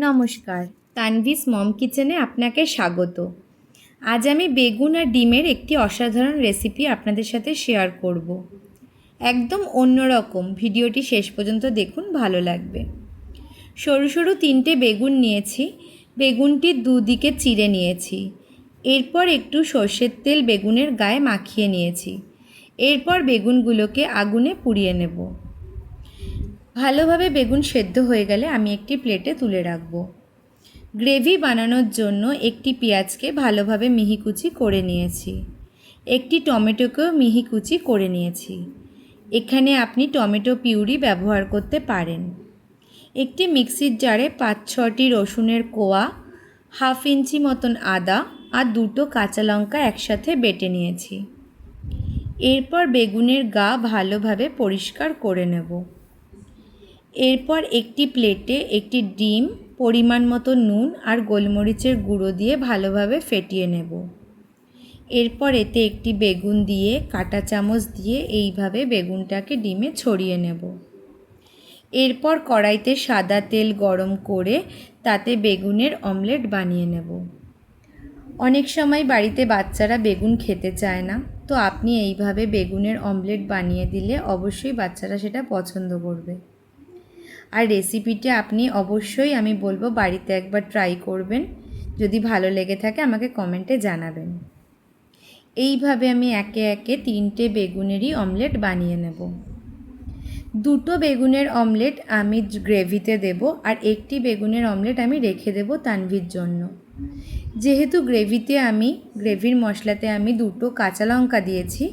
নমস্কার, তানভিস মম কিচেনে আপনাকে স্বাগত। আজ আমি বেগুন আর ডিমের একটি অসাধারণ রেসিপি আপনাদের সাথে শেয়ার করব। একদম অন্যরকম, ভিডিওটি শেষ পর্যন্ত দেখুন, ভালো লাগবে। সরু সরু 3টে বেগুন নিয়েছি। বেগুনটি দুদিকে চিড়ে নিয়েছি। এরপর একটু সর্ষের তেল বেগুনের গায়ে মাখিয়ে নিয়েছি। এরপর বেগুনগুলোকে আগুনে পুড়িয়ে নেব। ভালোভাবে বেগুন সেদ্ধ হয়ে গেলে আমি একটি প্লেটে তুলে রাখব। গ্রেভি বানানোর জন্য একটি পেঁয়াজকে ভালোভাবে মিহিকুচি করে নিয়েছি। একটি টমেটোকেও মিহিকুচি করে নিয়েছি। এখানে আপনি টমেটো পিউরি ব্যবহার করতে পারেন। একটি মিক্সির জারে 5-6টি রসুনের কোয়া, 1/2 ইঞ্চি মতন আদা আর 2টো কাঁচা লঙ্কা একসাথে বেটে নিয়েছি। এরপর বেগুনের গা ভালোভাবে পরিষ্কার করে নেব। এরপর একটি প্লেটে একটি ডিম, পরিমাণ মতো নুন আর গোলমরিচের গুঁড়ো দিয়ে ভালোভাবে ফেটিয়ে নেব। এরপর এতে একটি বেগুন দিয়ে কাঁটা চামচ দিয়ে এইভাবে বেগুনটাকে ডিমে ছড়িয়ে নেব। এরপর কড়াইতে সাদা তেল গরম করে তাতে বেগুনের অমলেট বানিয়ে নেব। অনেক সময় বাড়িতে বাচ্চারা বেগুন খেতে চায় না, তো আপনি এইভাবে বেগুনের অমলেট বানিয়ে দিলে অবশ্যই বাচ্চারা সেটা পছন্দ করবে। আর রেসিপিটা আপনি অবশ্যই, আমি বলবো, বাড়িতে একবার ট্রাই করবেন। যদি ভালো লেগে থাকে আমাকে কমেন্টে জানাবেন। এইভাবে আমি একে একে 3টে বেগুনেরই অমলেট বানিয়ে নেব। 2টো বেগুনের অমলেট আমি গ্রেভিতে দেব, আর একটি বেগুনের অমলেট আমি রেখে দেব তানভির জন্য। যেহেতু গ্রেভির মশলাতে আমি 2টো কাঁচা লঙ্কা দিয়েছি,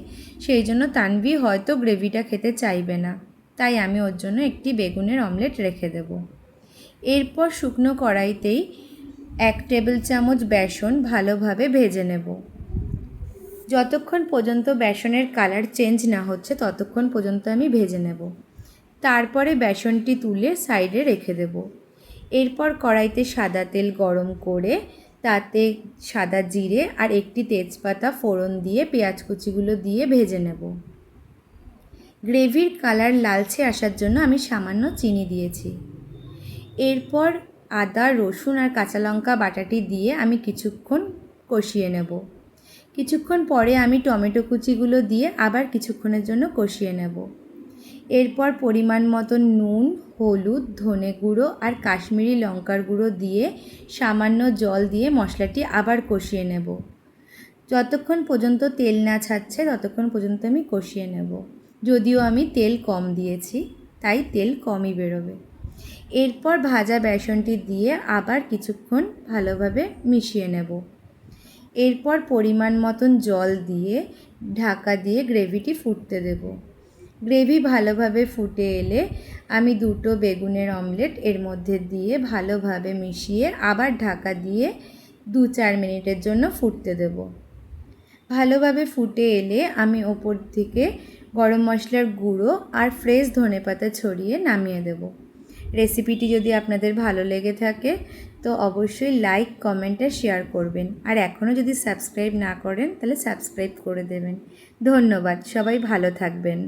সেই জন্য তানভি হয়তো গ্রেভিটা খেতে চাইবে না, তাই আমি ওর জন্য একটি বেগুনের অমলেট রেখে দেব। এরপর শুকনো কড়াইতেই 1 টেবিল চামচ বেসন ভালোভাবে ভেজে নেব। যতক্ষণ পর্যন্ত বেসনের কালার চেঞ্জ না হচ্ছে ততক্ষণ পর্যন্ত আমি ভেজে নেব। তারপরে বেসনটি তুলে সাইডে রেখে দেব। এরপর কড়াইতে সাদা তেল গরম করে তাতে সাদা জিরে আর একটি তেজপাতা ফোড়ন দিয়ে পেঁয়াজ কুচিগুলো দিয়ে ভেজে নেব। গ্রেভির কালার লালচে আসার জন্য আমি সামান্য চিনি দিয়েছি। এরপর আদা, রসুন আর কাঁচা লঙ্কা বাটাটি দিয়ে আমি কিছুক্ষণ কষিয়ে নেব। কিছুক্ষণ পরে আমি টমেটো কুচিগুলো দিয়ে আবার কিছুক্ষণের জন্য কষিয়ে নেব। এরপর পরিমাণ মতো নুন, হলুদ, ধনে গুঁড়ো আর কাশ্মীরি লঙ্কার গুঁড়ো দিয়ে সামান্য জল দিয়ে মশলাটি আবার কষিয়ে নেব। যতক্ষণ পর্যন্ত তেল না ছাড়ছে ততক্ষণ পর্যন্ত আমি কষিয়ে নেব। যদিও আমি তেল কম দিয়েছি, তাই তেল কমই বেরোবে। এরপর ভাজা বেসনটি দিয়ে আবার কিছুক্ষণ ভালোভাবে মিশিয়ে নেব। এরপর পরিমাণ মতন জল দিয়ে ঢাকা দিয়ে গ্রেভিটি ফুটতে দেব। গ্রেভি ভালোভাবে ফুটে এলে আমি 2টো বেগুনের অমলেট এর মধ্যে দিয়ে ভালোভাবে মিশিয়ে আবার ঢাকা দিয়ে 2-4 মিনিটের জন্য ফুটতে দেব। ভালোভাবে ফুটে এলে আমি ওপর থেকে গরম মশলার গুঁড়ো আর ফ্রেশ ধনেপাতা ছড়িয়ে নামিয়ে দেব। রেসিপিটি যদি আপনাদের ভালো লেগে থাকে তো অবশ্যই লাইক, কমেন্ট আর শেয়ার করবেন। আর এখনও যদি সাবস্ক্রাইব না করেন তাহলে সাবস্ক্রাইব করে দেবেন। ধন্যবাদ, সবাই ভালো থাকবেন।